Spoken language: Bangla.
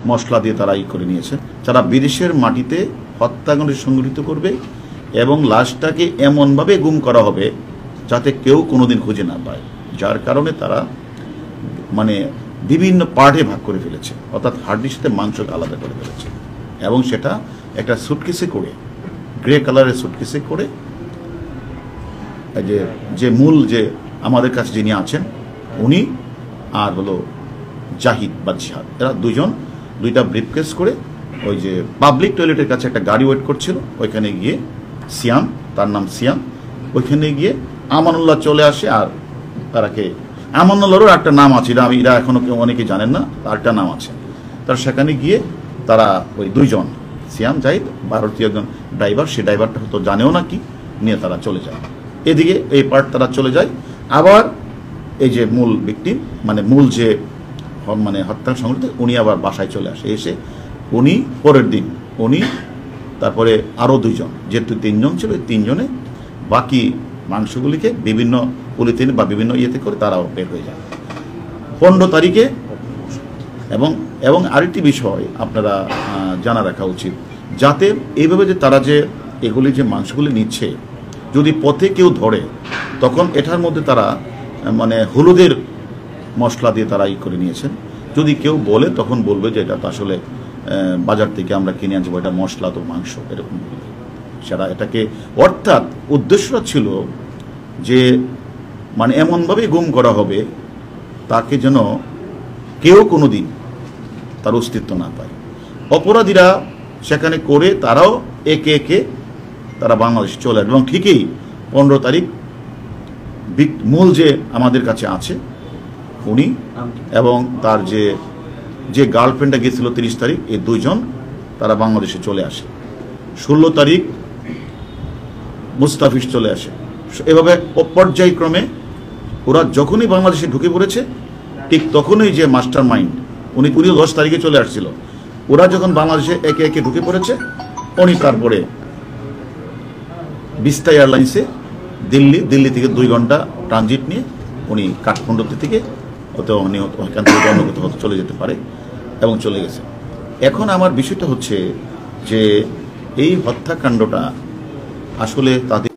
মশলা দিয়ে তারা করে নিয়েছে। যারা বিদেশের মাটিতে হত্যাকাণ্ড সংঘটিত করবে এবং লাশটাকে এমনভাবে গুম করা হবে যাতে কেউ কোনোদিন খুঁজে না পায়, যার কারণে তারা মানে বিভিন্ন পার্টে ভাগ করে ফেলেছে, অর্থাৎ হাড্ডির সাথে মাংসকে আলাদা করে ফেলেছে এবং সেটা একটা সুটকেসে করে, গ্রে কালারের সুটকেসে করে যে মূল যে আমাদের কাছে যিনি আছেন উনি আর হলো জাহিদ বা জিহাদ, এরা দুইটা ব্রিফকেস করে ওই যে পাবলিক টয়লেটের কাছে একটা গাড়ি ওয়েট করছিল, ওইখানে গিয়ে সিয়াম, তার নাম সিয়াম, ওইখানে গিয়ে আমানুল্লাহ চলে আসে। আর তারাকে আমানুল্লাহরও একটা নাম আছে, এরা এখনো কেউ অনেকে জানেন না, আরেকটা নাম আছে। তার সেখানে গিয়ে তারা ওই দুইজন সিয়াম জাহিদ ভারতীয় একজন ড্রাইভার, সেই ড্রাইভারটা হয়তো জানেও না কি, নিয়ে তারা চলে যায়। এদিকে এই পার্ট তারা চলে যায়। আবার এই যে মূল ভিকটিম মানে মূল যে মানে হত্যা সংঘটিত, উনি আবার বাসায় চলে আসে। এসে উনি পরের দিন উনি তারপরে আরও দুইজন, যেহেতু তিনজন ছিল, তিনজনে বাকি মাংসগুলিকে বিভিন্ন পলিথিন বা বিভিন্ন ইয়েতে করে তারাও বের হয়ে যায় 15 তারিখে। এবং আরেকটি বিষয় আপনারা জানা রাখা উচিত, যাতে এইভাবে যে তারা যে এগুলি যে মাংসগুলি নিচ্ছে, যদি পথে কেউ ধরে তখন এটার মধ্যে তারা মানে হলুদের মশলা দিয়ে তারা করে নিয়েছেন। যদি কেউ বলে তখন বলবে যে এটা তো আসলে বাজার থেকে আমরা কিনে আনছি, এটা মশলা তো মাংস, এরকম সেটা এটাকে, অর্থাৎ উদ্দেশ্যটা ছিল যে মানে এমনভাবে গুম করা হবে তাকে যেন কেউ কোনোদিন তার অস্তিত্ব না পায়। অপরাধীরা সেখানে করে তারাও একে একে তারা বাংলাদেশে চলে আসবে। এবং ঠিকই 15 তারিখ মূল যে আমাদের কাছে আছে উনি এবং তার যে গার্লফ্রেন্ডটা গিয়েছিল 30 তারিখ, এই দুইজন তারা বাংলাদেশে চলে আসে। 16 তারিখ মুস্তাফিজ চলে আসে। এভাবে পর্যায়ক্রমে ওরা যখনই বাংলাদেশে ঢুকে পড়েছে ঠিক তখনই যে মাস্টার মাইন্ড উনিও 10 তারিখে চলে আসছিল, ওরা যখন বাংলাদেশে একে একে ঢুকে পড়েছে উনি তারপরে বিস্তা এয়ারলাইন্সে দিল্লি থেকে 2 ঘন্টা ট্রানজিট নিয়ে উনি কাঠমান্ডু থেকে ওইখান থেকে অন্য কোথাও চলে যেতে পারে এবং চলে গেছে। এখন আমার বিষয়টা হচ্ছে যে এই হত্যাকাণ্ডটা আসলে তাদের